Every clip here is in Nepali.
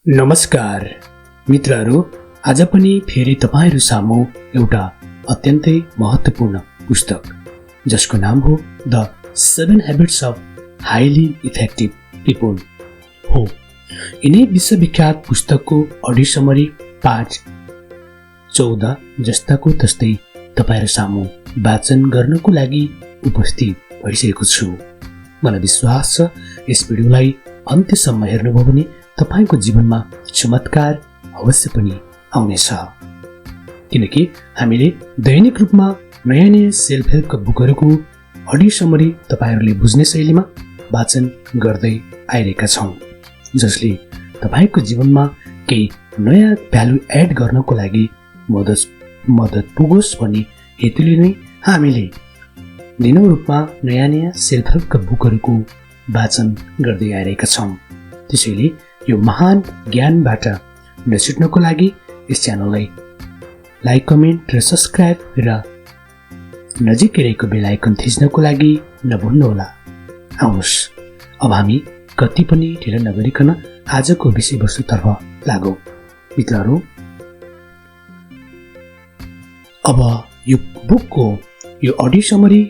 नमस्कार मित्रहरू, आज पनि फेरि तपाईहरू सामु एउटा अत्यन्तै महत्त्वपूर्ण पुस्तक जसको नाम हो the 7 Habits of Highly Effective People हो। यिनै विश्वविख्यात पुस्तकको अडियो समरी पाठ 14 जस्ताको तस्तै तपाईहरू सामु वाचन गर्नको लागि उपस्थित भइसकेको छु। मलाई विश्वास छ यस भिडियोलाई अन्त्यसम्म हेर्नुभयो भने तपाईको जीवनमा चमत्कार अवश्य पनि आउनेछ, किनकि हामीले दैनिक रूपमा नयाँ सेल्फ हेल्पका बुकहरूको अडियो समरी तपाईहरूले बुझ्ने शैलीमा वाचन गर्दै आइरहेका छौँ, जसले तपाईको जीवनमा केही नयाँ भ्यालु एड गर्नको लागि मद्दत पुगोस् भन्ने हेतुले नै हामीले दिनौँ रूपमा नयाँ सेल्फ हेल्पका बुकहरूको वाचन गर्दै आइरहेका छौँ। त्यसैले यो महान ज्ञानबाट नछुट्नको लागि यस च्यानललाई लाइक, कमेन्ट र सब्सक्राइब र नजिकै रहेको बेल आइकन थिच्नको लागि नभुल्नुहोला। आउनुहोस्, अब हामी कति पनि ढिलो नगरिकन आजको विषयवस्तुतर्फ लागौँ। मित्रहरू, अब यो बुकको यो अडियो समरी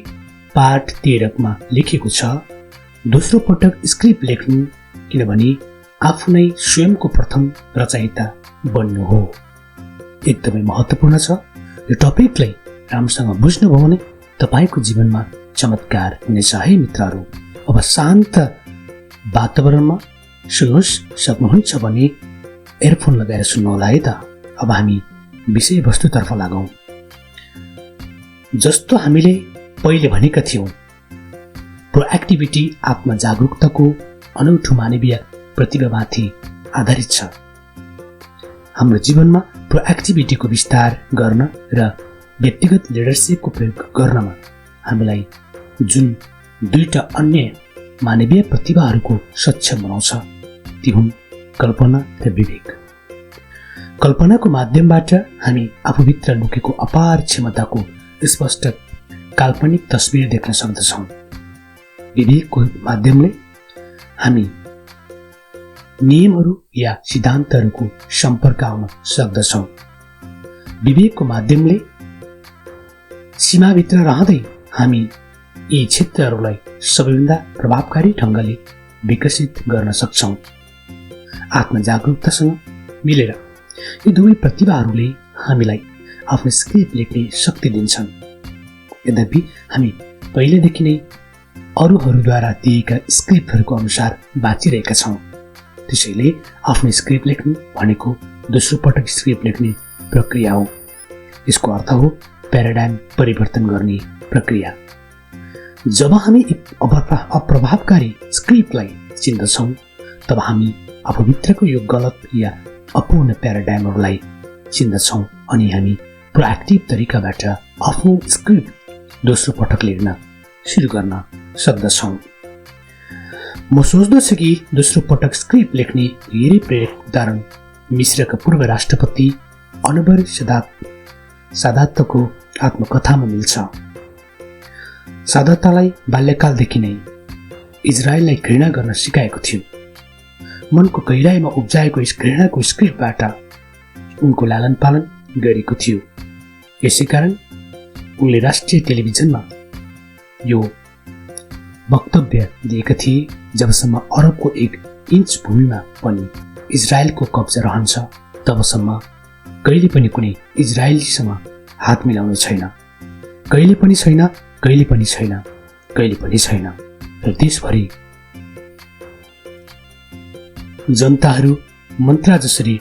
पाठ 13 लेखिएको छ, दोस्रो पटक स्क्रिप्ट लेख्नु, किनभने आफू नै स्वयंको प्रथम रचयिता बन्नु हो। एकदमै महत्त्वपूर्ण छ। यो टपिकलाई राम्रोसँग बुझ्नुभयो भने तपाईको जीवनमा चमत्कार हुनेछ है मित्रहरू। अब शान्त वातावरणमा सुन्नुहोस्, सक्नुहुन्छ भने एयरफोन लगाएर सुन्नुहोला है त। अब हामी विषयवस्तुतर्फ लागौँ। जस्तो हामीले पहिले भनेका थियौँ, प्रोएक्टिभिटी आत्मजागरुकताको अनौठो मानवीय प्रतिभामाथि आधारित छ। हाम्रो जीवनमा प्रोएक्टिभिटीको विस्तार गर्न र व्यक्तिगत लिडरसिपको प्रयोग गर्नमा हामीलाई जुन दुईटा अन्य मानवीय प्रतिभाहरूको सक्षम बनाउँछ ती हुन् कल्पना र विवेक। कल्पनाको माध्यमबाट हामी आफूभित्र लुकेको अपार क्षमताको स्पष्ट काल्पनिक तस्बिर देख्न सक्दछौँ। विवेकको माध्यमले हामी नियमहरू या सिद्धान्तहरूको सम्पर्क आउन सक्दछौँ। विवेकको माध्यमले सीमाभित्र रहँदै हामी यी क्षेत्रहरूलाई सबैभन्दा प्रभावकारी ढङ्गले विकसित गर्न सक्छौँ। आत्मजागरुकतासँग मिलेर यी दुवै प्रतिभाहरूले हामीलाई आफ्नो स्क्रिप्ट लेख्ने शक्ति दिन्छन्। यद्यपि हामी पहिलेदेखि नै अरूहरूद्वारा दिएका स्क्रिप्टहरूको अनुसार बाँचिरहेका छौँ। त्यसैले आफ्नो स्क्रिप्ट लेख्नु भनेको दोस्रो पटक स्क्रिप्ट लेख्ने प्रक्रिया हो। यसको अर्थ हो प्याराडाइम परिवर्तन गर्ने प्रक्रिया। जब हामी अप्रभावकारी स्क्रिप्टलाई चिन्दछौँ, तब हामी आफूभित्रको यो गलत या अपूर्ण प्याराडाइमहरूलाई चिन्दछौँ अनि हामी प्रोएक्टिभ तरिकाबाट आफ्नो स्क्रिप्ट दोस्रो पटक लेख्न सुरु गर्न सक्दछौँ। म सोच्दछु कि दोस्रो पटक स्क्रिप्ट लेख्ने धेरै प्रेरक उदाहरण मिश्रका पूर्व राष्ट्रपति अनवर सादातको आत्मकथामा मिल्छ। सादातलाई बाल्यकालदेखि नै इजरायललाई घृणा गर्न सिकाएको थियो। मनको गहिराईमा उब्जाएको यस घृणाको स्क्रिप्टबाट उनको लालन पालन गरेको थियो। यसै कारण उनले राष्ट्रिय टेलिभिजनमा यो वक्तव्य दिएका थिए, जबसम्म अरबको 1 इन्च भूमिमा पनि इजरायलको कब्जा रहन्छ तबसम्म कहिले पनि कुनै इजरायलीसँग हात मिलाउने छैन। कहिले पनि छैन, कहिले पनि छैन, कहिले पनि छैन। र देशभरि जनताहरू मन्त्र जसरी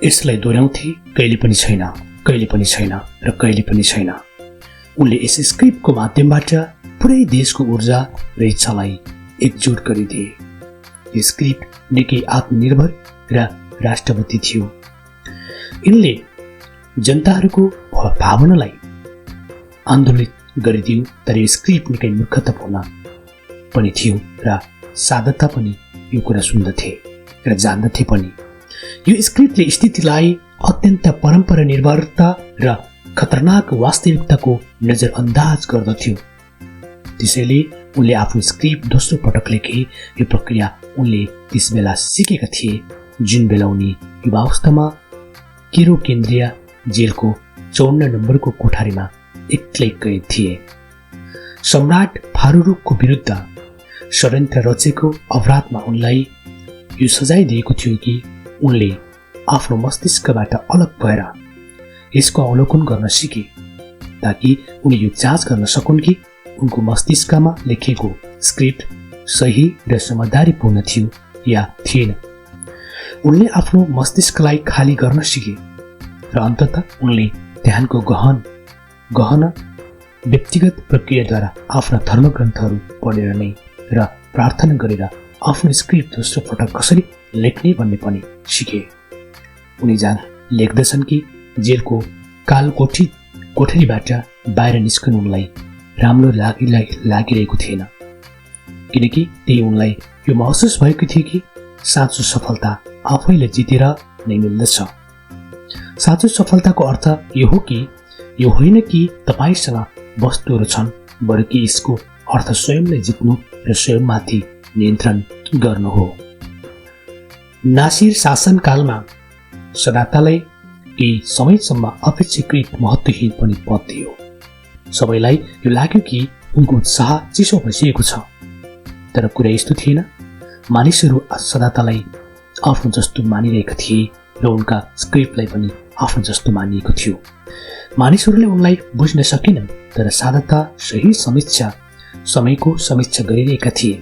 यसलाई दोहोऱ्याउँथे, कहिले पनि छैन, कहिले पनि छैन र कहिले पनि छैन। उनले यस स्क्रिप्टको माध्यमबाट पुरै देशको ऊर्जा र इच्छालाई एकजुट गरिदिए। यो स्क्रिप्ट निकै आत्मनिर्भर र राष्ट्रवादी थियो। यिनले जनताहरूको भावनालाई आन्दोलित गरिदियो, तर यो स्क्रिप्ट निकै मूर्खतापूर्ण पनि थियो र साधता पनि यो कुरा सुन्दथे र जान्दथे पनि। यो स्क्रिप्टले स्थितिलाई अत्यन्त परम्परा निर्भरता र खतरनाक वास्तविकताको नजरअन्दाज गर्दथ्यो। त्यसैले उनले आफ्नो स्क्रिप्ट दोस्रो पटक लेखे। यो प्रक्रिया उनले त्यसबेला सिकेका थिए जुन बेला उनी युवावस्थामा केरो केन्द्रीय जेलको 54 नम्बरको कोठारीमा एक्लै कैद थिए। सम्राट फारुरुकको विरुद्ध षड्यन्त्र रचेको अपराधमा उनलाई यो सजाय दिएको थियो कि उनले आफ्नो मस्तिष्कबाट अलग भएर यसको अवलोकन गर्न सिके, ताकि उनी यो जाँच गर्न सकुन् कि उनको मस्तिष्कमा लेखिएको स्क्रिप्ट सही र समझदारीपूर्ण थियो या थिएन। उनले आफ्नो मस्तिष्कलाई खाली गर्न सिके र अन्ततः उनले ध्यानको गहन व्यक्तिगत प्रक्रियाद्वारा आफ्ना धर्मग्रन्थहरू पढेर नै र प्रार्थना गरेर आफ्नो स्क्रिप्ट दोस्रो पटक कसरी लेख्ने भन्ने पनि सिके। उनी लेख्दछन् कि जेलको काल कोठरीबाट बाहिर निस्कनु उनलाई राम्रो लागिरहेको थिएन, किनकि त्यही उनलाई यो महसुस भएको थियो कि साँचो सफलता आफैले जितेर नै मिल्दछ। साँचो सफलताको अर्थ यो हो कि यो होइन कि तपाईसँग वस्तुहरू छन्, बरु कि यसको अर्थ स्वयंलाई जित्नु र स्वयंमाथि नियन्त्रण गर्नु हो। नासिर शासनकालमा सदातालाई केही समयसम्म अपेक्षाकृत महत्त्वहीन पनि पद दियो। सबैलाई यो लाग्यो कि उनको उत्साह चिसो भइसकेको छ, तर कुरा यस्तो थिएन। मानिसहरू सदातालाई आफ्नो जस्तो मानिरहेका थिए र उनका स्क्रिप्टलाई पनि आफ्नो जस्तो मानिएको थियो। मानिसहरूले उनलाई बुझ्न सकेनन्, तर साधाता सही समयको समीक्षा गरिरहेका थिए।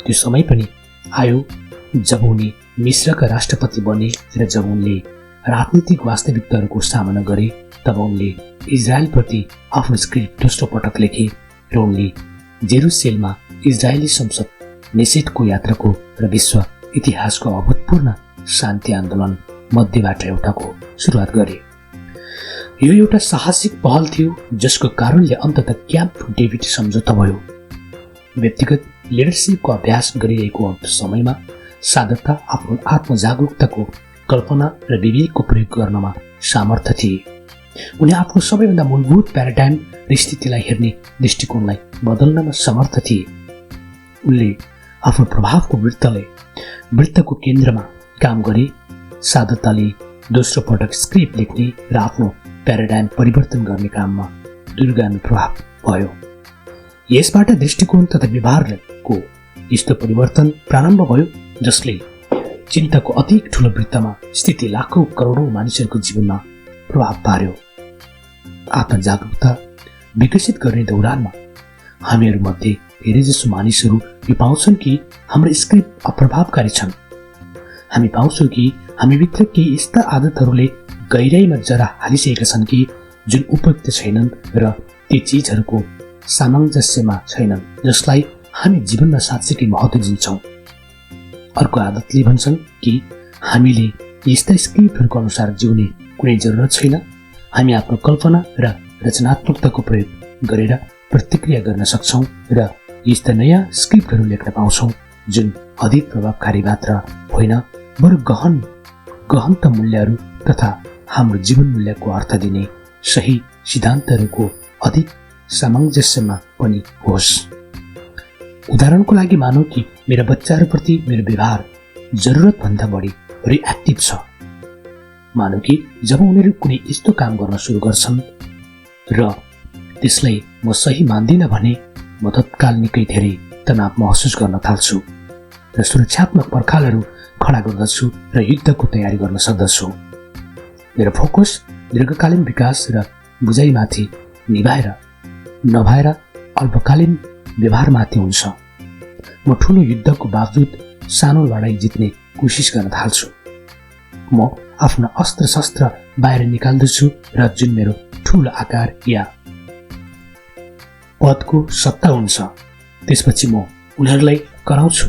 त्यो समय पनि आयो जब उनी मिश्रका राष्ट्रपति बने र जब उनले राजनीतिक वास्तविकताहरूको सामना गरे, तब उनले इजरायलप्रति आफ्नो स्क्रिप्ट दोस्रो पटक लेखे र उनले जेरुसलेममा इजरायली संसद नेसेटको यात्राको र विश्व इतिहासको अभूतपूर्ण शान्ति आन्दोलन मध्येबाट एउटाको सुरुवात गरे। यो एउटा साहसिक पहल थियो जसको कारणले अन्ततः क्याम्प डेभिड सम्झौता भयो। व्यक्तिगत लिडरसिपको अभ्यास गरिरहेको समयमा साधकता आफ्नो आत्मजागरुकताको कल्पना र विवेकको प्रयोग गर्नमा समर्थ थिए। उनी आफ्नो सबैभन्दा मूलभूत प्याराडाइम र स्थितिलाई हेर्ने दृष्टिकोणलाई बदल्नमा समर्थ थिए। उनले आफ्नो प्रभावको वृत्तको केन्द्रमा काम गरे। साधकताले दोस्रो पटक स्क्रिप्ट लेख्ने र आफ्नो प्याराडाइम परिवर्तन गर्ने काममा दूरगामी प्रभाव भयो। यसबाट दृष्टिकोण तथा व्यवहारको यस्तो परिवर्तन प्रारम्भ भयो जसले चिन्ताको अति ठूलो वृत्तमा स्थिति लाखौं करोडौं मानिसहरूको जीवनमा प्रभाव पार्यो। आत्मजागरुकता विकसित गर्ने दौरानमा हामीहरूमध्ये धेरैजसो मानिसहरू यो पाउँछन् कि हाम्रो स्क्रिप्ट अप्रभावकारी छन्। हामी पाउँछौँ कि हामीभित्र केही यस्ता आदतहरूले गहिराईमा जरा हालिसकेका छन् कि जुन उपयुक्त छैनन् र ती चिजहरूको सामञ्जस्यमा छैनन् जसलाई हामी जीवनमा साँच्चैकै महत्त्व दिन्छौँ। अर्को आदतले भन्छन् कि हामीले यस्ता स्क्रिप्टहरूको अनुसार जिउने कुनै जरुरत छैन। हामी आफ्नो कल्पना र रचनात्मकताको प्रयोग गरेर प्रतिक्रिया गर्न सक्छौँ र यस्ता नयाँ स्क्रिप्टहरू लेख्न पाउँछौँ जुन अधिक प्रभावकारी मात्र होइन, बरु गहनता मूल्यहरू तथा हाम्रो जीवन मूल्यको अर्थ दिने सही सिद्धान्तहरूको अधिक सामञ्जस्यमा पनि होस्। उदाहरणको लागि मानौँ कि मेरा बच्चाहरूप्रति मेरो व्यवहार जरुरतभन्दा बढी रिएक्टिभ छ। मानौँ कि जब उनीहरू कुनै यस्तो काम गर्न सुरु गर्छन् र त्यसलाई म सही मान्दिनँ भने म तत्काल निकै धेरै तनाव महसुस गर्न थाल्छु र सुरक्षात्मक पर्खालहरू खडा गर्दछु र युद्धको तयारी गर्न सक्दछु। मेरो फोकस दीर्घकालीन विकास र बुझाइमाथि नभएर अल्पकालीन व्यवहारमाथि हुन्छ। म ठूलो युद्धको बावजुद सानो लडाईँ जित्ने कोसिस गर्न थाल्छु। म आफ्नो अस्त्र शस्त्र बाहिर निकाल्दछु र जुन मेरो ठूलो आकार या पदको सत्ता हुन्छ त्यसपछि म उनीहरूलाई कराउँछु,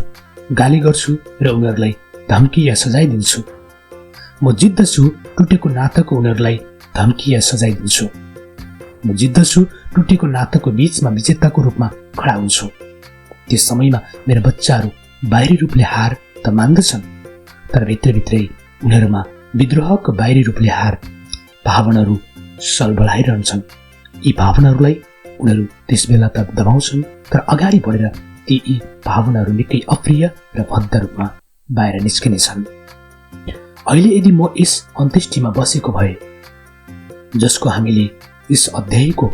गाली गर्छु र उनीहरूलाई धम्की या सजाय दिन्छु। म जित्दछु, टुटेको नाताको उनीहरूलाई धम्की या सजाय दिन्छु। म जित्दछु, टुटेको नाताको बीचमा विजेताको रूपमा खडा हुन्छु। त्यस समयमा मेरा बच्चाहरू बाहिरी रूपले हार त मान्दछन्, तर भित्रभित्रै उनीहरूमा विद्रोहको बाहिरी रूपले हार भावनाहरू सलबलाइरहन्छन्। यी भावनाहरूलाई उनीहरू त्यसबेला त दबाउँछन्, तर अगाडि बढेर यी भावनाहरू निकै अप्रिय र भद्द रूपमा बाहिर निस्किनेछन्। अहिले यदि म यस अन्त्येष्टिमा बसेको भए, जसको हामीले यस अध्यायको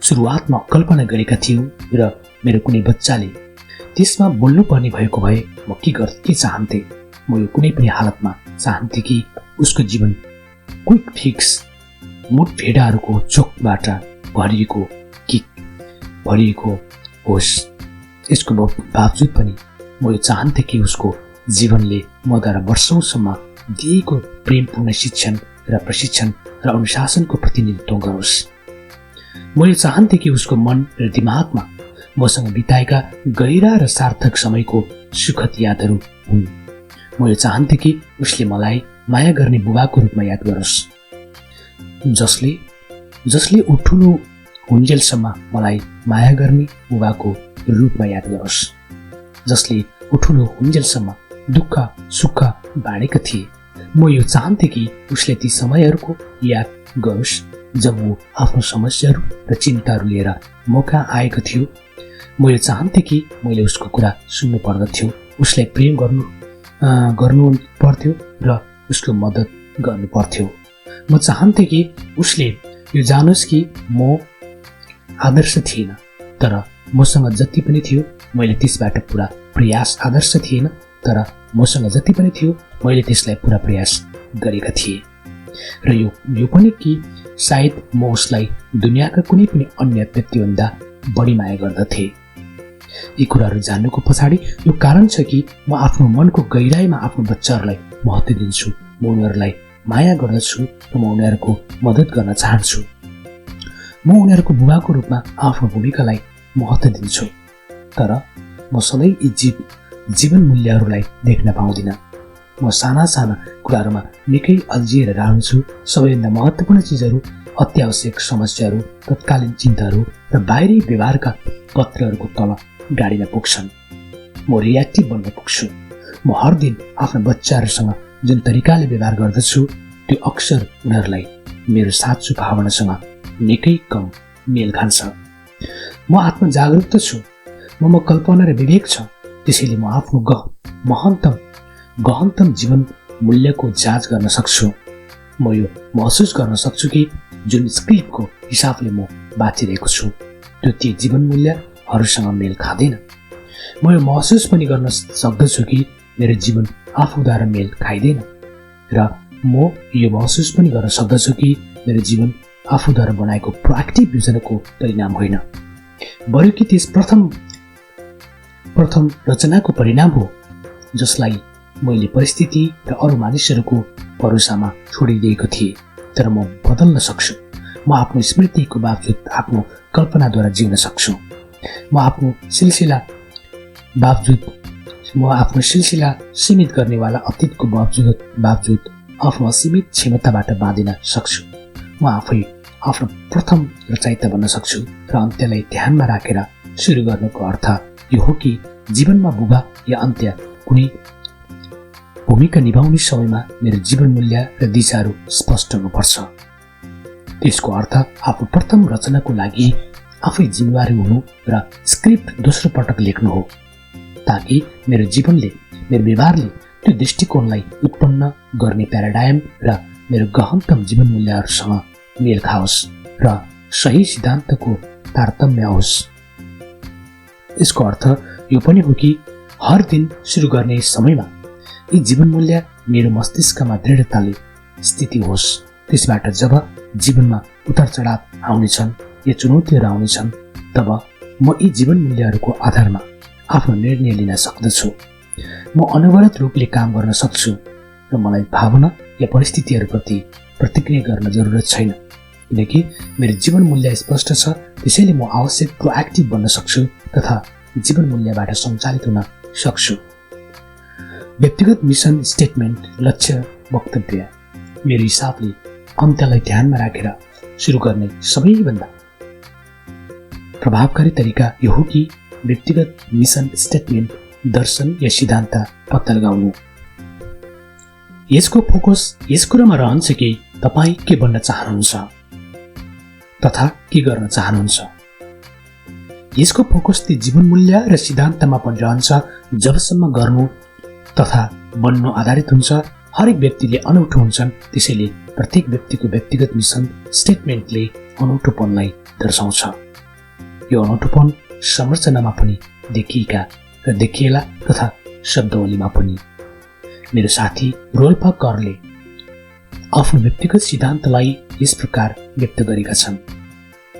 सुरुवातमा कल्पना गरेका थियौँ र मेरो कुनै बच्चाले त्यसमा बोल्नुपर्ने भएको भए म के चाहन्थे? म यो कुनै पनि हालतमा चाहन्थे कि उसको जीवन क्विक फिक्स मुठभेडाहरूको चोकबाट भरिएको होस्। यसको बावजुद पनि म यो चाहन्थे कि उसको जीवनले मद्वारा वर्षौंसम्म दिएको प्रेमपूर्ण शिक्षण र प्रशिक्षण र अनुशासनको प्रतिनिधित्व गरोस्। म यो चाहन्थे कि उसको मन र दिमागमा मसँग बिताएका गहिरा र सार्थक समयको सुखद यादहरू हुन्। म यो चाहन्थे कि उसले मलाई माया गर्ने बुबाको रूपमा याद गरोस्, जसले ऊ ठुलो हुन्जेलसम्म मलाई माया गर्ने बुबाको रूपमा याद गरोस्, जसले ऊ ठुलो हुन्जेलसम्म दुःख सुख बाँडेका थिए। म यो चाहन्थे कि उसले ती समयहरूको याद गरोस् जब ऊ आफ्नो समस्याहरू र चिन्ताहरू लिएर मौका आएको थियो। म यो चाहन्थे कि मैले उसको कुरा सुन्नु पर्दथ्यो, उसलाई प्रेम गर्नु पर्थ्यो र उसको मद्दत गर्नु पर्थ्यो। म चाहन्थे कि उसले यो जानोस् कि म आदर्श थिएन, तर मसँग जति पनि थियो मैले त्यसबाट पुरा प्रयास आदर्श थिएन, तर मसँग जति पनि थियो मैले त्यसलाई पुरा प्रयास गरेका थिएँ। र यो पनि कि सायद म उसलाई दुनियाँका कुनै पनि अन्य व्यक्तिभन्दा बढी माया गर्दथे। यी कुराहरू जान्नुको पछाडि यो कारण छ कि म आफ्नो मनको गहिराईमा आफ्नो बच्चाहरूलाई महत्त्व दिन्छु, म उनीहरूलाई माया गर्दछु र म उनीहरूको मद्दत गर्न चाहन्छु। म उनीहरूको बुबाको रूपमा आफ्नो भूमिकालाई महत्त्व दिन्छु, तर म सधैँ यी जीवन मूल्यहरूलाई देख्न पाउँदिन। म साना कुराहरूमा निकै अल्झिएर रहन्छु। सबैभन्दा महत्त्वपूर्ण चिजहरू, अत्यावश्यक समस्याहरू, तत्कालीन चिन्ताहरू र बाहिरी व्यवहारका पत्रहरूको तल गाडीमा पुग्छन्। म रियाक्टिभ बन्न पुग्छु। म हर दिन आफ्ना बच्चाहरूसँग जुन तरिकाले व्यवहार गर्दछु त्यो अक्सर उनीहरूलाई मेरो साँचो भावनासँग निकै कम मेल खान्छ। म आत्मजागरुक छु, म कल्पना र विवेक छ, त्यसैले म आफ्नो गहनतम जीवन मूल्यको जाँच गर्न सक्छु। म यो महसुस गर्न सक्छु कि जुन स्क्रिप्टको हिसाबले म बाँचिरहेको छु त्यो ती जीवन मूल्यहरूसँग मेल खाँदैन। म यो महसुस पनि गर्न सक्दछु कि मेरो जीवन आफूद्वारा मेल खाइँदैन, र म यो महसुस पनि गर्न सक्दछु कि मेरो जीवन आफूद्वारा बनाएको प्रोएक्टिभ योजनाको परिणाम होइन, बरु कि त्यस प्रथम रचनाको परिणाम हो जसलाई मैले परिस्थिति र अरू मानिसहरूको भरोसामा छोडिदिएको थिएँ। तर म बदल्न सक्छु। म आफ्नो स्मृतिको बावजुद आफ्नो कल्पनाद्वारा जिउन सक्छु। म आफ्नो सिलसिला सीमित गर्नेवाला अतीतको बावजुद आफ्नो असीमित क्षमताबाट बाँधिन सक्छु। म आफै आफ्नो प्रथम रचयिता बन्न सक्छु र अन्त्यलाई ध्यानमा राखेर सुरु गर्नुको अर्थ यो हो कि जीवनमा बुबा या अन्त्य कुनै भूमिका निभाउने समयमा मेरो जीवन मूल्य र दिशाहरू स्पष्ट हुनुपर्छ। त्यसको अर्थ आफू प्रथम रचनाको लागि आफै जिम्मेवारी हुनु र स्क्रिप्ट दोस्रो पटक लेख्नु हो, ताकि मेरो जीवनले, मेरो व्यवहारले त्यो दृष्टिकोणलाई उत्पन्न गर्ने प्याराडाइम र मेरो गहनतम जीवन मूल्यहरूसँग मेल खाओस् र सही सिद्धान्तको तारतम्य होस्। यसको अर्थ यो पनि हो कि हर दिन सुरु गर्ने समयमा यी जीवन मूल्य मेरो मस्तिष्कमा दृढताले स्थिति होस्। त्यसबाट जब जीवनमा उतार चढाव आउनेछन् या चुनौतीहरू आउनेछन्, तब म यी जीवन मूल्यहरूको आधारमा आफ्नो निर्णय लिन सक्दछु। म अनवरत रूपले काम गर्न सक्छु र मलाई भावना या परिस्थितिहरूप्रति प्रतिक्रिया गर्न जरुरत छैन, किनकि मेरो जीवन मूल्य स्पष्ट छ। त्यसैले म आवश्यक प्रोएक्टिभ बन्न सक्छु तथा जीवन मूल्यबाट सञ्चालित हुन सक्छु। व्यक्तिगत मिसन स्टेटमेन्ट, लक्ष्य, वक्तव्य मेरो हिसाबले अन्त्यलाई ध्यानमा राखेर सुरु गर्ने सबैभन्दा प्रभावकारी तरिका यो हो कि व्यक्तिगत मिसन स्टेटमेन्ट, दर्शन या सिद्धान्त पत्ता लगाउनु। यसको फोकस यस कुरामा रहन्छ कि तपाईँ के बन्न चाहनुहुन्छ तथा के गर्न चाहनुहुन्छ। यसको फोकस ती जीवन मूल्य र सिद्धान्तमा पनि रहन्छ जबसम्म गर्नु तथा बन्नु आधारित हुन्छ। हरेक व्यक्तिले अनौठो हुन्छन्, त्यसैले प्रत्येक व्यक्तिको व्यक्तिगत मिसन स्टेटमेन्टले अनौठोपनलाई दर्शाउँछ। यो अनौठोपन संरचनामा पनि देखिएका र देखिएला तथा शब्दावलीमा पनि। मेरो साथी रोल्फा करले आफ्नो व्यक्तिगत सिद्धान्तलाई यस प्रकार व्यक्त गरेका छन्।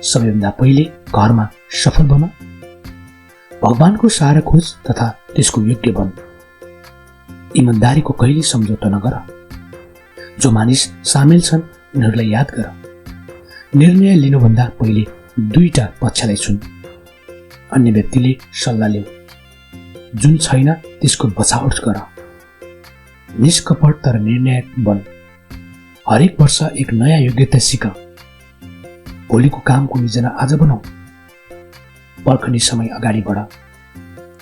सबैभन्दा पहिले घरमा सफल बन, भगवानको सहारा खोज तथा त्यसको योग्य बन। इमान्दारीको कहिले सम्झौता नगर। जो मानिस सामेल छन् उनीहरूलाई याद गर। निर्णय लिनुभन्दा पहिले दुईटा पक्षलाई सुन। अन्य व्यक्तिले सल्लाह लेऊ। जुन छैन त्यसको बचावट गर। निष्कपट तर निर्णायक बन। हरेक वर्ष एक नयाँ योग्यता सिक। भोलिको कामको योजना आज बनाऊ। पर्खने समय अगाडि बढ।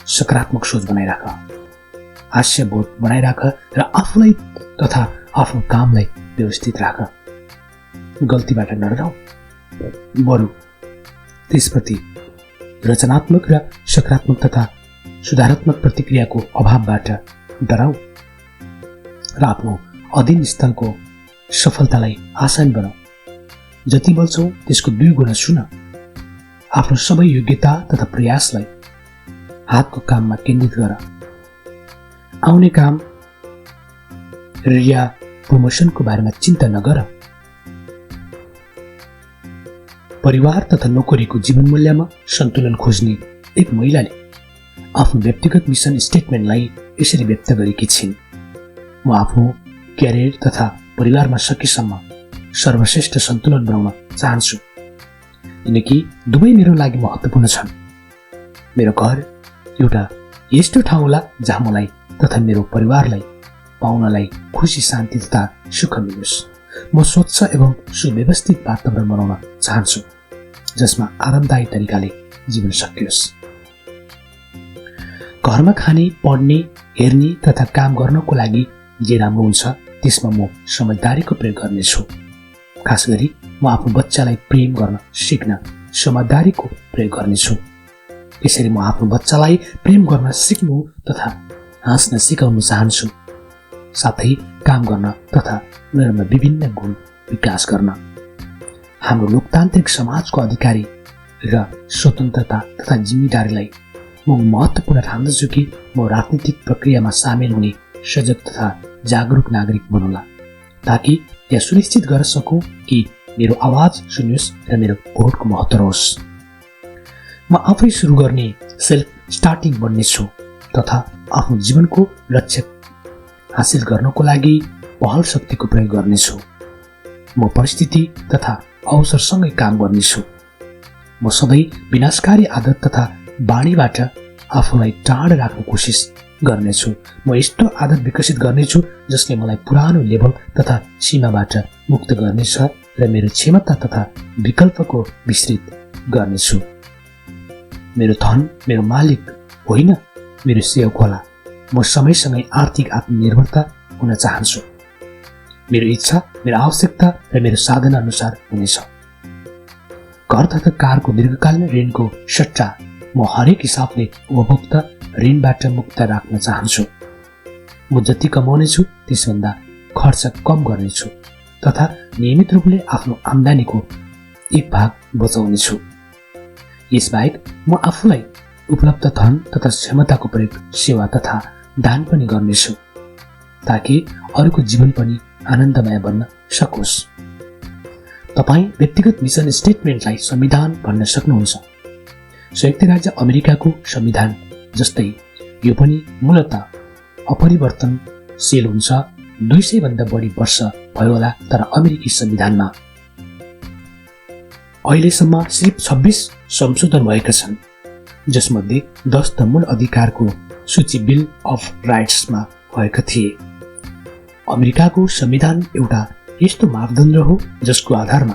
सकारात्मक सोच बनाइराख। हास्यबोध बनाइराख र आफूलाई तथा आफ्नो कामलाई व्यवस्थित राख। गल्तीबाट नडराऊ, बरु त्यसप्रति रचनात्मक र सकारात्मक तथा सुधारात्मक प्रतिक्रियाको अभावबाट डराऊ र आफ्नो अधीन स्थलको सफलतालाई आसान बनाऊ। जति बोल्छौ त्यसको 2 गुणा सुन। आफ्नो सबै योग्यता तथा प्रयासलाई हातको काममा केन्द्रित गर। आउने काम या प्रमोसनको बारेमा चिन्ता नगर। परिवार तथा नोकरीको जीवन मूल्यमा सन्तुलन खोज्ने एक महिलाले आफ्नो व्यक्तिगत मिसन स्टेटमेन्टलाई यसरी व्यक्त गरेकी छिन्। म आफ्नो क्यारियर तथा परिवारमा सकेसम्म सर्वश्रेष्ठ सन्तुलन बनाउन चाहन्छु, किनकि दुवै मेरो लागि महत्त्वपूर्ण छन्। मेरो घर एउटा यस्तो ठाउँ होला जहाँ मलाई तथा मेरो परिवारलाई पाउनलाई खुसी, शान्ति तथा सुख मिलोस्। म स्वच्छ एवं सुव्यवस्थित वातावरण बनाउन चाहन्छु जसमा आरामदायी तरिकाले जीवन सकियोस्। घरमा खाने, पढ्ने, हेर्ने तथा काम गर्नको लागि जे राम्रो हुन्छ त्यसमा म समझदारीको प्रयोग गर्नेछु। खास गरी म आफ्नो बच्चालाई प्रेम गर्न सिक्न समझदारीको प्रयोग गर्नेछु। यसरी म आफ्नो बच्चालाई प्रेम गर्न सिक्नु तथा हाँस्न सिकाउन चाहन्छु, साथै काम गर्न तथा उनीहरूमा विभिन्न गुण विकास गर्न। हाम्रो लोकतान्त्रिक समाजको अधिकारी र स्वतन्त्रता तथा जिम्मेदारीलाई म महत्त्वपूर्ण ठान्दछु कि म राजनीतिक प्रक्रियामा सामेल हुने सजग तथा जागरुक नागरिक बनौला, ताकि यहाँ सुनिश्चित गर्न सकौँ कि मेरो आवाज सुनियोस् र मेरो भोटको महत्त्व रहोस्। म आफै सुरु गर्ने सेल्फ स्टार्टिङ बन्नेछु तथा आफ्नो जीवनको लक्ष्य हासिल गर्नको लागि पहल शक्तिको प्रयोग गर्नेछु। म परिस्थिति तथा अवसरसँगै काम गर्नेछु। म सबै विनाशकारी आदत तथा बाणीबाट आफूलाई टाढा राख्ने कोसिस गर्नेछु। म यस्तो आदत विकसित गर्नेछु जसले मलाई पुरानो लेभल तथा सीमाबाट मुक्त गर्नेछ र मेरो क्षमता तथा विकल्पको विस्तृत गर्नेछु। मेरो धन मेरो मालिक होइन, मेरो सेवक होला। म समयसँगै आर्थिक आत्मनिर्भरता हुन चाहन्छु। मेरो इच्छा, मेरो आवश्यकता र मेरो साधना अनुसार हुनेछ। घर तथा कारको दीर्घकालीन ऋणको सट्टा म हरेक हिसाबले उपभोक्ता ऋणबाट मुक्त राख्न चाहन्छु। म जति कमाउनेछु त्यसभन्दा खर्च कम गर्नेछु तथा नियमित रूपले आफ्नो आम्दानीको एक भाग बचाउनेछु। यसबाहेक म आफूलाई उपलब्ध धन तथा क्षमताको प्रयोग सेवा तथा दान पनि गर्नेछु, ताकि अरूको जीवन पनि आनन्दमय बन्न सकोस्। तपाईँ व्यक्तिगत मिसन स्टेटमेन्टलाई संविधान भन्न सक्नुहुन्छ। संयुक्त राज्य अमेरिकाको संविधान जस्तै यो पनि मूलतः अपरिवर्तनशील हुन्छ। 200 भन्दा बढी वर्ष भयो होला, तर अमेरिकी संविधानमा अहिलेसम्म सिर्फ 26 संशोधन भएका छन्, जसमध्ये 10 त मूल अधिकारको सूची बिल अफ राइट्समा भएका थिए। अमेरिकाको संविधान एउटा यस्तो मापदण्ड हो जसको आधारमा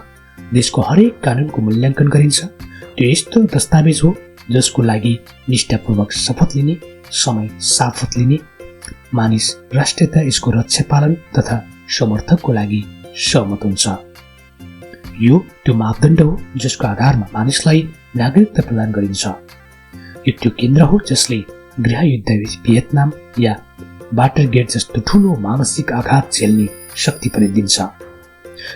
देशको हरेक कानुनको मूल्याङ्कन गरिन्छ। त्यो यस्तो दस्तावेज हो जसको लागि निष्ठापूर्वक शपथ लिने, समय शपथ लिने मानिस राष्ट्रियता, यसको रक्षा पालन तथा समर्थकको लागि सहमत हुन्छ। यो त्यो मापदण्ड हो जसको आधारमा मानिसलाई नागरिकता प्रदान गरिन्छ। यो त्यो केन्द्र हो जसले गृहयुद्ध भियतनाम या वाटरगेट जस्तो ठूलो मानसिक आघात झेल्ने शक्ति पनि दिन्छ।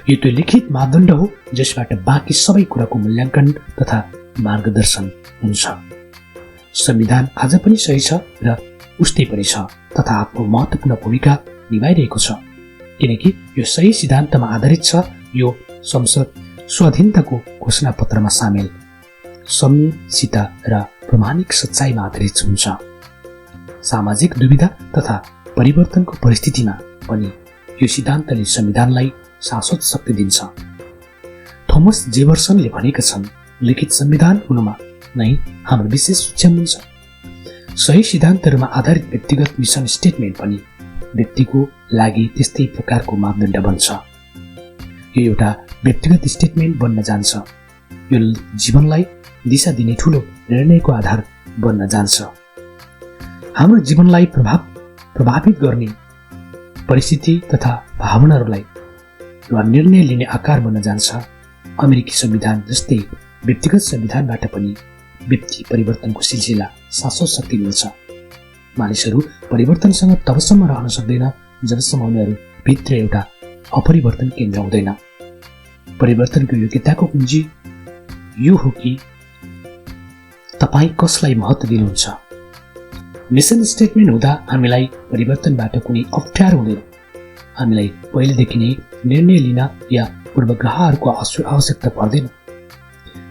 यो त्यो लिखित मापदण्ड हो जसबाट बाँकी सबै कुराको मूल्याङ्कन तथा मार्गदर्शन हुन्छ। संविधान आज पनि सही छ र उस्तै पनि छ तथा आफ्नो महत्त्वपूर्ण भूमिका निभाइरहेको छ, किनकि यो सही सिद्धान्तमा आधारित छ। यो संसद स्वाधीनताको घोषणापत्रमा सामेल संहिता र प्रमाणिक सच्चाइमा आधारित हुन्छ। सामाजिक दुविधा तथा परिवर्तनको परिस्थितिमा पनि यो सिद्धान्तले संविधानलाई शाश्वत शक्ति दिन्छ। थोमस जेफरसनले भनेका छन्, लिखित संविधान हुनुमा नै हाम्रो विशेष सक्षम हुन्छ। सही सिद्धान्तहरूमा आधारित व्यक्तिगत मिसन स्टेटमेन्ट पनि व्यक्तिको लागि त्यस्तै प्रकारको मापदण्ड बन्छ। यो एउटा व्यक्तिगत स्टेटमेन्ट बन्न जान्छ। यो जीवनलाई दिशा दिने ठूलो निर्णयको आधार बन्न जान्छ। हाम्रो जीवनलाई प्रभावित गर्ने परिस्थिति तथा भावनाहरूलाई वा निर्णय लिने आकार बन्न जान्छ। अमेरिकी संविधान जस्तै व्यक्तिगत संविधानबाट पनि व्यक्ति परिवर्तनको सिलसिला शाश्वत शक्ति मिल्छ। मानिसहरू परिवर्तनसँग तबसम्म रहन सक्दैन जबसम्म उनीहरू भित्र एउटा अपरिवर्तन केन्द्र हुँदैन। परिवर्तनको योग्यताको कुञ्जी यो हो कि तपाईँ कसलाई महत्त्व दिनुहुन्छ। मिसन स्टेटमेन्ट हुँदा हामीलाई परिवर्तनबाट कुनै अप्ठ्यारो हुँदैन। हामीलाई पहिलेदेखि नै निर्णय लिन या पूर्वाग्रहहरूको आवश्यकता पर्दैन।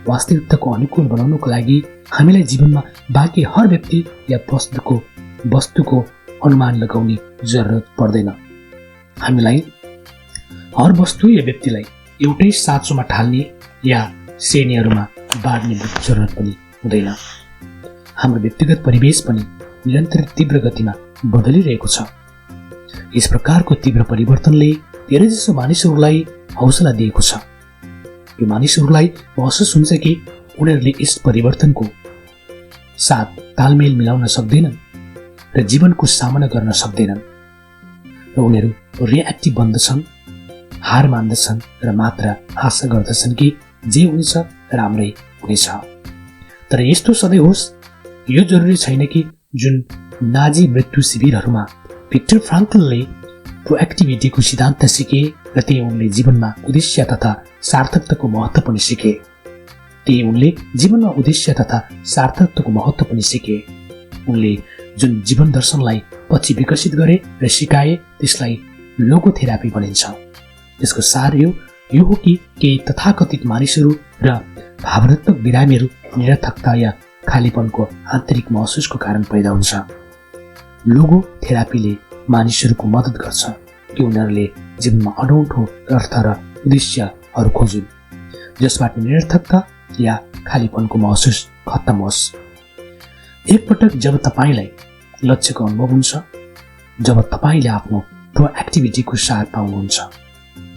वास्तविकताको अनुकूल बनाउनको लागि हामीलाई जीवनमा बाँकी हर व्यक्ति या वस्तुको अनुमान लगाउने जरुरत पर्दैन। हामीलाई हर वस्तु या व्यक्तिलाई एउटै साँचोमा ढाल्ने या श्रेणीहरूमा बाँड्ने जरुरत पनि हुँदैन। हाम्रो व्यक्तिगत परिवेश पनि निरन्तर तीव्र गतिमा बदलिरहेको छ। यस प्रकारको तीव्र परिवर्तनले धेरैजसो मानिसहरूलाई हौसला दिएको छ। यो मानिसहरूलाई महसुस हुन्छ कि उनीहरूले यस परिवर्तनको साथ तालमेल मिलाउन सक्दैनन् र जीवनको सामना गर्न सक्दैनन् र उनीहरू रिएक्टिभ बन्दछन्, हार मान्दछन् र मात्र आशा गर्दछन् कि जे हुनेछ राम्रै हुनेछ। तर यस्तो सधैँ होस् यो जरुरी छैन कि जुन नाजी मृत्यु शिविरहरूमा भिक्टर फ्राङ्कलले प्रोएक्टिभिटीको सिद्धान्त सिके र त्यही उनले जीवनमा उद्देश्य तथा सार्थकताको महत्त्व पनि सिके। उनले जुन जीवन दर्शनलाई पछि विकसित गरे र सिकाए त्यसलाई लोगोथेरापी भनिन्छ। यसको सार यो हो कि केही तथाकथित मानिसहरू र भावनात्मक बिरामीहरू निरर्थकता या खालीपनको आन्तरिक महसुसको कारण पैदा हुन्छ। लोगोथेरापीले मानिसहरूको मद्दत गर्छ कि उनीहरूले जीवनमा अनौठो अर्थ र उद्देश्यहरू खोजुन् जसबाट निरर्थकता या खालीपनको महसुस खत्तम होस्। एकपटक जब तपाईलाई लक्ष्यको अनुभव हुन्छ, जब तपाईले आफ्नो प्रोएक्टिभिटीको सार पाउनुहुन्छ,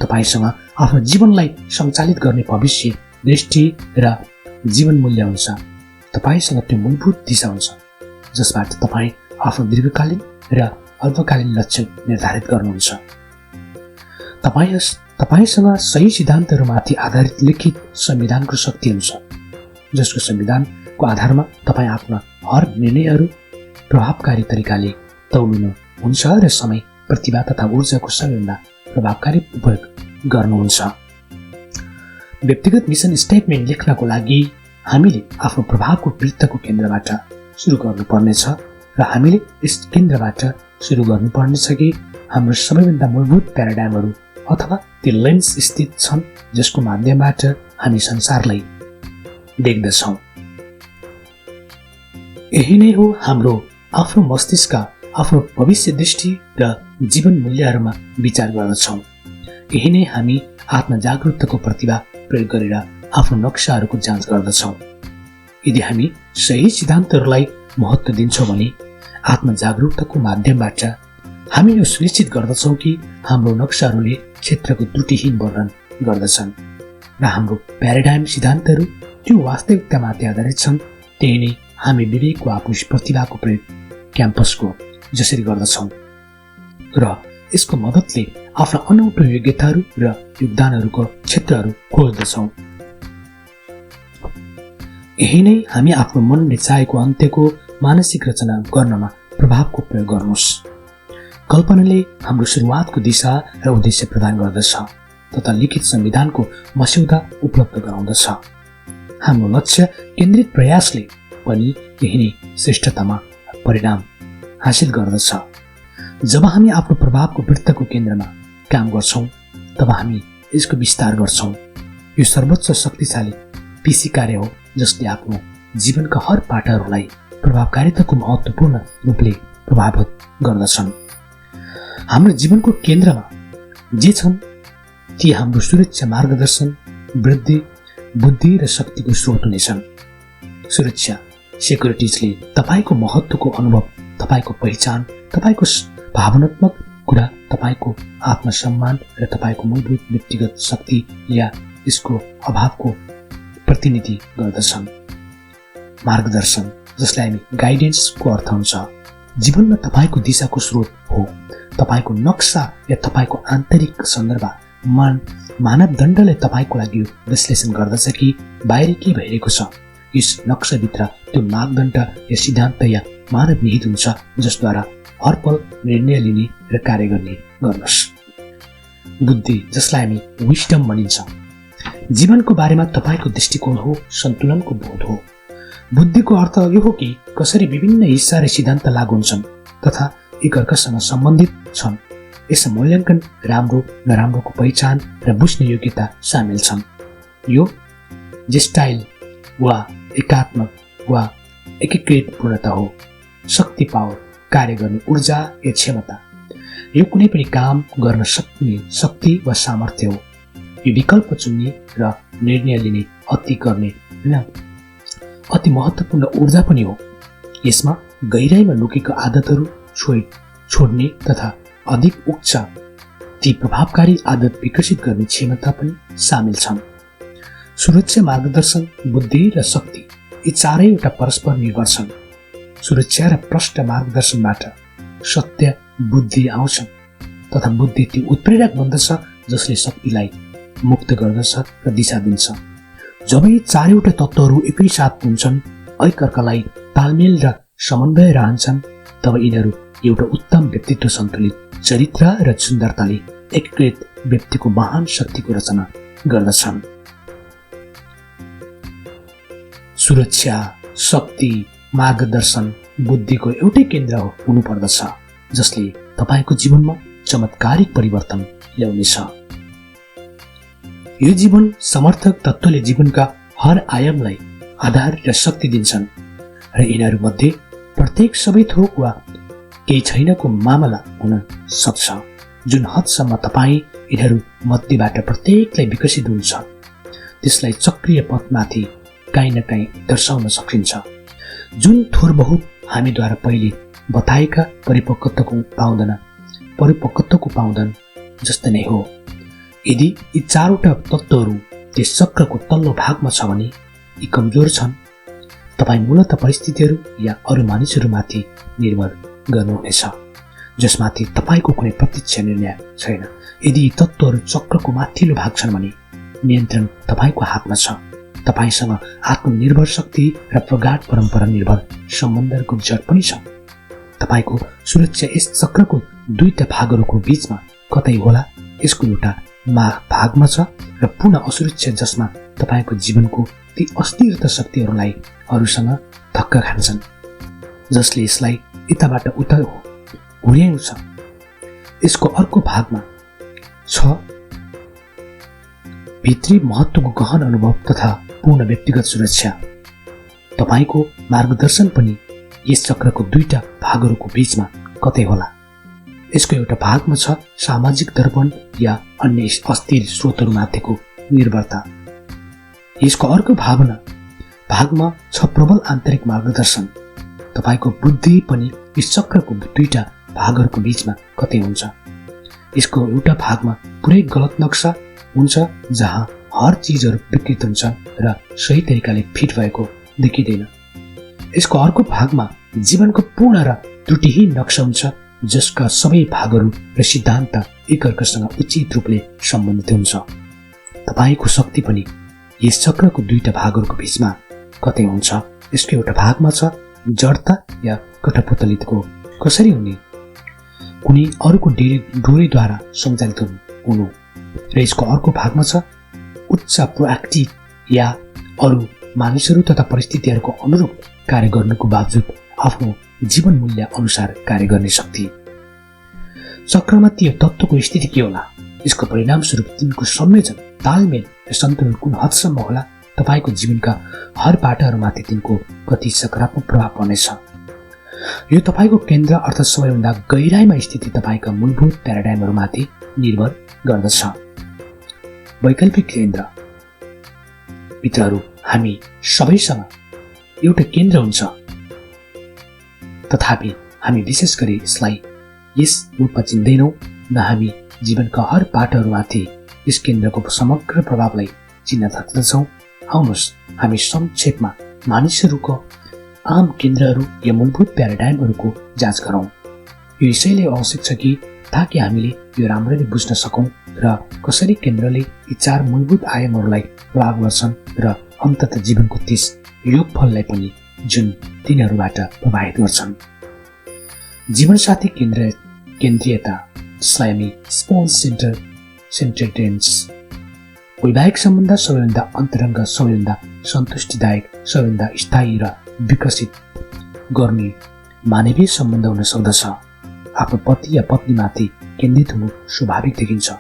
तपाईसँग आफ्नो जीवनलाई सञ्चालित गर्ने भविष्य दृष्टि र जीवन मूल्य हुन्छ। तपाईसँग त्यो मूलभूत दिशा हुन्छ जसबाट तपाईँ आफ्नो दीर्घकालीन र अल्पकालीन लक्ष्य निर्धारित गर्नुहुन्छ। तपाईसँग सही सिद्धान्तहरूमाथि आधारित लिखित संविधानको शक्ति हुन्छ, जसको संविधानको आधारमा तपाईँ आफ्ना हर निर्णयहरू प्रभावकारी तरिकाले तौलिनुहुन्छ र समय, प्रतिभा तथा ऊर्जाको सबैभन्दा प्रभावकारी उपयोग गर्नुहुन्छ। व्यक्तिगत मिसन स्टेटमेन्ट लेख्नको लागि हामीले आफ्नो प्रभावको वृत्तको केन्द्रबाट सुरु गर्नुपर्नेछ र हामीले यस केन्द्रबाट सुरु गर्नुपर्नेछ कि हाम्रो सबैभन्दा मूलभूत प्याराडाइमहरू अथवा ती लेन्स स्थित छन् जसको माध्यमबाट हामी संसारलाई देख्दछौँ। यही नै हो हाम्रो आफ्नो मस्तिष्क आफ्नो भविष्य दृष्टि र जीवन मूल्यहरूमा विचार गर्दछौँ। यही नै हामी आत्मजागरूकताको प्रतिभा प्रयोग गरेर आफ्नो नक्साहरूको जाँच गर्दछौँ। यदि हामी सही सिद्धान्तहरूलाई महत्त्व दिन्छौँ भने आत्मजागरूकताको माध्यमबाट हामी यो सुनिश्चित गर्दछौँ कि हाम्रो नक्साहरूले क्षेत्रको त्रुटिहीन वर्णन गर्दछन् र हाम्रो प्याराडाइम सिद्धान्तहरू त्यो वास्तविकतामाथि आधारित छन्। त्यही नै हामी विवेकको आफ्नो प्रतिभाको प्रयोग क्याम्पसको जसरी गर्दछौँ र यसको मद्दतले आफ्ना अनौठो योग्यताहरू र योगदानहरूको क्षेत्रहरू खोज्दछौँ। यही नै हामी आफ्नो मनले चाहेको अन्त्यको मानसिक रचना गर्नमा प्रभावको प्रयोग गर्नुहोस्। कल्पनाले हाम्रो सुरुवातको दिशा र उद्देश्य प्रदान गर्दछ तथा लिखित संविधानको मस्यौदा उपलब्ध गराउँदछ। हाम्रो लक्ष्य केन्द्रित प्रयासले पनि यही नै श्रेष्ठतामा परिणाम हासिल गर्दछ। जब हामी आफ्नो प्रभावको वृत्तको केन्द्रमा काम गर्छौँ तब हामी यसको विस्तार गर्छौँ। यो सर्वोच्च शक्तिशाली पीसी कार्य हो जसले आफ्नो जीवनका हर पाटहरूलाई प्रभावकारिताको महत्त्वपूर्ण रूपले प्रभावित गर्दछन्। हाम्रो जीवनको केन्द्रमा जे छन् ती हाम्रो सुरक्षा, मार्गदर्शन, वृद्धि, बुद्धि र शक्तिको स्रोत हुनेछन्। सुरक्षा सेक्युरिटिजले तपाईँको महत्त्वको अनुभव, तपाईँको पहिचान, तपाईँको भावनात्मक कुरा, तपाईँको आत्मसम्मान र तपाईँको मूलभूत व्यक्तिगत शक्ति या यसको अभावको प्रतिनिधि गर्दछन्। मार्गदर्शन, जसलाई हामी गाइडेन्सको अर्थ हुन्छ, जीवनमा तपाईँको दिशाको स्रोत हो। तपाईँको नक्सा या तपाईँको आन्तरिक सन्दर्भ मानदण्डले तपाईँको लागि विश्लेषण गर्दछ कि बाहिर के भइरहेको छ। यस नक्साभित्र त्यो मापदण्ड या सिद्धान्त या मानव निहित हुन्छ जसद्वारा हर पल निर्णय लिने र कार्य गर्ने गर्नुहोस्। बुद्धि, जसलाई हामी विस्डम भनिन्छ, जीवनको बारेमा तपाईँको दृष्टिकोण हो, सन्तुलनको बोध हो। बुद्धिको अर्थ यो हो कि कसरी विभिन्न हिस्सा र सिद्धान्त लागू हुन्छन् तथा एकअर्कासँग सम्बन्धित छन्। यसमा मूल्याङ्कन, राम्रो नराम्रोको पहिचान र बुझ्ने योग्यता सामेल छन्। यो जेस्टाइल वा एकात्मक वा एकीकृत पूर्णता हो। शक्ति, पावर, कार्य गर्ने ऊर्जा या क्षमता, यो कुनै पनि काम गर्न सक्ने शक्ति वा सामर्थ्य हो। यो विकल्प चुन्ने र निर्णय लिने अति महत्त्वपूर्ण ऊर्जा पनि हो। यसमा गहिराइमा लुकेको आदतहरू छोड्ने तथा अधिक उच्च ती प्रभावकारी आदत विकसित गर्ने क्षमता पनि सामेल छन्। सुरक्षा, मार्गदर्शन, बुद्धि र शक्ति, यी चारैवटा परस्पर निर्भर छन्। सुरक्षा र प्रष्ट मार्गदर्शनबाट सत्य, बुद्धि आउँछन् तथा बुद्धि ती उत्प्रेरक बन्दछ जसले शक्तिलाई मुक्त गर्दछ र दिशा दिन्छ। जब यी चारैवटा तत्त्वहरू एकैसाथ हुन्छन्, एकअर्कालाई तालमेल र समन्वय रहन्छन्, तब यिनीहरू एउटा उत्तम व्यक्तित्व, सन्तुलित चरित्र र सुन्दरताले एकीकृत व्यक्तिको महान शक्तिको रचना गर्दछन्। सुरक्षा, शक्ति, मार्गदर्शन, बुद्धिको एउटै केन्द्र हुनुपर्दछ जसले तपाईँको जीवनमा चमत्कारिक परिवर्तन ल्याउनेछ। यो जीवन समर्थक तत्त्वले जीवनका हर आयामलाई आधार र शक्ति दिन्छन् र यिनीहरूमध्ये प्रत्येक सबै थोक वा केही छैनको मामला हुन सक्छ। जुन हदसम्म तपाईँ यिनीहरू मध्येबाट प्रत्येकलाई विकसित हुन्छ त्यसलाई चक्रीय पथमाथि काहीँ न काहीँ दर्शाउन सकिन्छ। जुन थोर बहुत हामीद्वारा पहिले बताएका परिपक्वताको पाउँदैन जस्तै नै हो। यदि यी चारवटा तत्त्वहरू त्यस चक्रको तल्लो भागमा छ भने यी कमजोर छन्, तपाईँ मूलत परिस्थितिहरू या अरू मानिसहरूमाथि निर्भर गर्नुहुनेछ जसमाथि तपाईँको कुनै प्रत्यक्ष निर्णय छैन। यदि यी तत्त्वहरू चक्रको माथिल्लो भाग छन् भने नियन्त्रण तपाईँको हातमा छ। तपाईँसँग आत्मनिर्भर शक्ति र प्रगाढ परम्परा निर्भर सम्बन्धहरूको जड पनि छ। तपाईँको सुरक्षा यस चक्रको दुईटा भागहरूको बीचमा कतै होला। यसको एउटा भागमा छ र पुनः असुरक्षा जसमा तपाईँको जीवनको ती अस्थिरता शक्तिहरूलाई अरूसँग धक्का खान्छन् जसले यसलाई यताबाट उता घुर्याउँछ। यसको अर्को भागमा छ भित्री महत्त्वको गहन अनुभव तथा पूर्ण व्यक्तिगत सुरक्षा। तपाईँको मार्गदर्शन पनि यस चक्रको दुईटा भागहरूको बीचमा कतै होला। यसको एउटा भागमा छ सामाजिक दर्पण या अन्य अस्थिर स्रोतहरूमाथिको निर्भरता। यसको अर्को भागमा छ प्रबल आन्तरिक मार्गदर्शन। तपाईँको बुद्धि पनि यस चक्रको दुईटा भागहरूको बीचमा कतै हुन्छ। यसको एउटा भागमा पुरै गलत नक्सा हुन्छ जहाँ हर चिजहरू विकृत हुन्छ र सही तरिकाले फिट भएको देखिँदैन। यसको अर्को भागमा जीवनको पूर्ण र त्रुटिहीन नक्सा हुन्छ जसका सबै भागहरू र सिद्धान्त एकअर्कासँग उचित रूपले सम्बन्धित हुन्छ। तपाईँको शक्ति पनि यस चक्रको दुईटा भागहरूको बीचमा कतै हुन्छ। यसको एउटा भागमा छ जडता या कठपुतलितको कसरी हुने। कुनै अरूको डोरीद्वारा सञ्चालित हुनु र यसको अर्को भागमा छ उच्च प्रोएक्टिभ या अरू मानिसहरू तथा परिस्थितिहरूको अनुरूप कार्य गर्नुको बावजुद आफ्नो जीवन मूल्य अनुसार कार्य गर्ने शक्ति। चक्रमा त्यो तत्त्वको स्थिति के होला? यसको परिणामस्वरूप तिनको संयोजन, तालमेल र सन्तुलन कुन हदसम्म होला? तपाईको जीवनका हर पाटाहरूमाथि तिनको कति सकारात्मक प्रभाव पर्नेछ? यो तपाईको केन्द्र अर्थात् सबैभन्दा गहिराईमा स्थित तपाईका मूलभूत प्याराडाइमहरूमाथि निर्भर गर्दछ। वैकल्पिक केन्द्र। मित्रहरू, हामी सबैसँग एउटा केन्द्र हुन्छ, तथापि हामी विशेष गरी यसलाई यस रूपमा चिन्दैनौँ न हामी जीवनका हर पाटहरूमाथि यस केन्द्रको समग्र प्रभावलाई चिन्न सक्दछौँ। आउनुहोस् हामी संक्षेपमा मानिसहरूको आम केन्द्रहरू या मूलभूत प्याराडाइमहरूको जाँच गरौँ। यो यसैले आवश्यक छ कि ताकि हामीले यो राम्ररी बुझ्न सकौँ र कसरी केन्द्रले यी 4 मूलभूत आयामहरूलाई प्रभाव गर्छन् र अन्ततः जीवनको त्यस योगफललाई पनि जुन तिनीहरूबाट प्रभावित गर्छन्। जीवनसाथी केन्द्रीयता, जसलाई हामी स्पोन्ज सेन्ट्रेडेन्स। वैवाहिक सम्बन्ध सबैभन्दा अन्तरङ्ग, सबैभन्दा सन्तुष्टिदायक, सबैभन्दा स्थायी र विकसित गर्ने मानवीय सम्बन्ध हुन सक्दछ। आफ्नो पति या पत्नीमाथि केन्द्रित हुनु स्वाभाविक देखिन्छ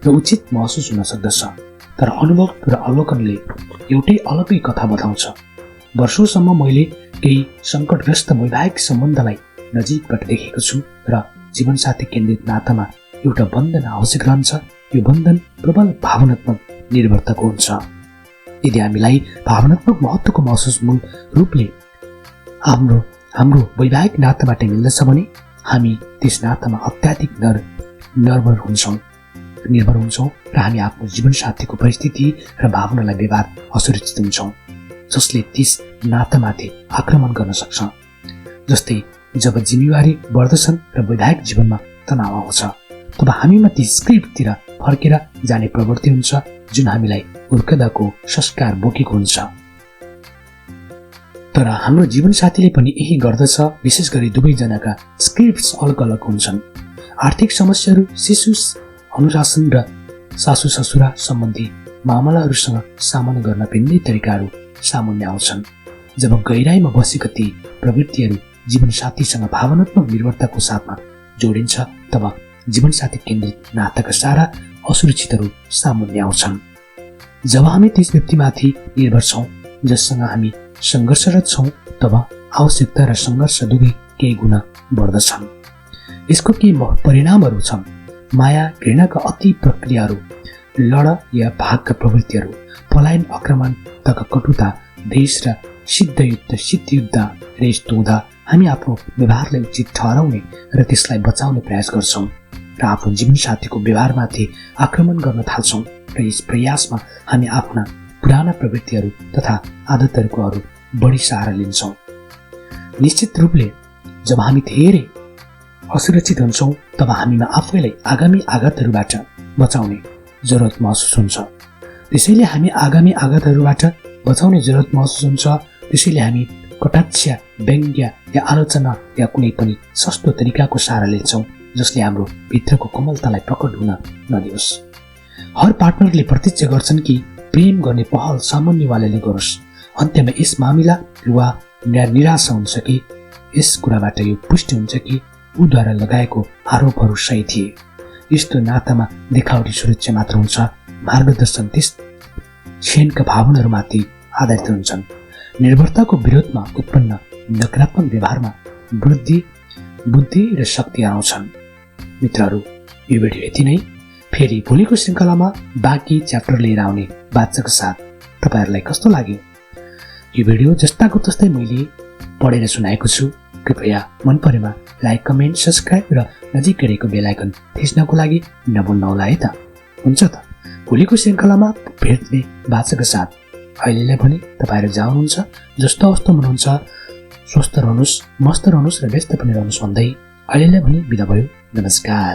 र उचित महसुस हुन सक्दछ, तर अनुभव र अवलोकनले एउटै अलग्गै कथा बताउँछ। वर्षौंसम्म मैले केही सङ्कटग्रस्त वैवाहिक सम्बन्धलाई नजिकबाट देखेको छु र जीवनसाथी केन्द्रित नातामा एउटा बन्धन आवश्यक रहन्छ। यो बन्धन प्रबल भावनात्मक निर्भरताको हुन्छ। यदि हामीलाई भावनात्मक महत्त्वको महसुस मूल रूपले हाम्रो वैवाहिक नाताबाट मिल्दछ भने हामी त्यस नातामा अत्याधिक निर्भर हुन्छौँ र हामी आफ्नो जीवनसाथीको परिस्थिति र भावनालाई व्यवहार असुरक्षित हुन्छौँ, जसले त्यस नातामाथि आक्रमण गर्न सक्छ। जस्तै जब जिम्मेवारी बढ्दछन् र वैवाहिक जीवनमा तनाव आउँछ, तब हामीमा ती स्क्रिप्टतिर फर्केर जाने प्रवृत्ति हुन्छ जुन हामीलाई हुर्कदाको संस्कार बोकेको हुन्छ। तर हाम्रो जीवनसाथीले पनि यही गर्दछ। विशेष गरी दुवैजनाका स्क्रिप्ट्स अलग अलग हुन्छन्। आर्थिक समस्याहरू, शिशु अनुशासन र सासू ससुरा सम्बन्धी मामलाहरूसँग सामना गर्न भिन्नै तरिकाहरू सामान्य आउँछन्। जब गहिराईमा बसेका ती प्रवृत्तिहरू जीवनसाथीसँग भावनात्मक निर्भरताको साथमा जोडिन्छ, तब जीवनसाथी केन्द्रित नाताका सारा असुरक्षितहरू सामान्य आउँछन्। जब हामी त्यस व्यक्तिमाथि निर्भर छौँ जससँग हामी सङ्घर्षरत छौँ, तब आवश्यकता र सङ्घर्ष दुवै केही गुणा बढ्दछन्। यसको केही परिणामहरू छन्। माया घृणाका अति प्रक्रियाहरू, लड या भागका प्रवृत्तिहरू, पलायन, आक्रमण तथा कटुता, देश र शीतयुद्ध र यस्तो हुँदा हामी आफ्नो व्यवहारलाई उचित ठहराउने र त्यसलाई बचाउने प्रयास गर्छौँ र आफ्नो जीवनसाथीको व्यवहारमाथि आक्रमण गर्न थाल्छौँ र यस प्रयासमा हामी आफ्ना पुराना प्रवृत्तिहरू तथा आदतहरूको बढी सहारा लिन्छौँ। निश्चित रूपले जब हामी धेरै असुरक्षित हुन्छौँ, तब हामीमा आफैलाई आगामी आघातहरूबाट बचाउने जरुरत महसुस हुन्छ। त्यसैले हामी कटाक्ष, व्यङ्ग्य या आलोचना या कुनै पनि सस्तो तरिकाको सहारा लिन्छौँ जसले हाम्रो भित्रको कोमलतालाई प्रकट हुन नदियोस्। हर पार्टनरले प्रतीक्षा गर्छन् कि प्रेम गर्ने पहल सामान्यवालाले गरोस्। अन्त्यमा यस मामिला वा निराशा हुन्छ कि यस कुराबाट यो पुष्टि हुन्छ कि उद्वारा लगाएको आरोपहरू सही थिए। यस्तो नातामा देखावटी सुरक्षा मात्र हुन्छ। मार्गदर्शन त्यस क्षणका भावनाहरूमाथि आधारित हुन्छन्। निर्भरताको विरोधमा उत्पन्न नकारात्मक व्यवहारमा बुद्धि र शक्ति आउँछन्। मित्रहरू, यो भिडियो यति नै। फेरि भोलिको श्रृङ्खलामा बाँकी च्याप्टर लिएर आउने बाचाको साथ तपाईँहरूलाई कस्तो लाग्यो? यो भिडियो जस्ताको तस्तै मैले पढेर सुनाएको छु। कृपया मन परेमा लाइक, कमेन्ट, सब्सक्राइब र नजिक गरेको बेल आइकन थिच्नको लागि नभुल्नुहोला है त। हुन्छ त, भोलिको श्रृङ्खलामा भेट्ने बाचाको साथ अहिलेलाई भने तपाईँहरू जहाँ हुनुहुन्छ, जस्तो अवस्था हुनुहुन्छ, स्वस्थ रहनुहोस्, मस्त रहनुहोस् र व्यस्त पनि रहनुहोस् भन्दै अहिलेलाई भने बिदा भयो। नमस्कार।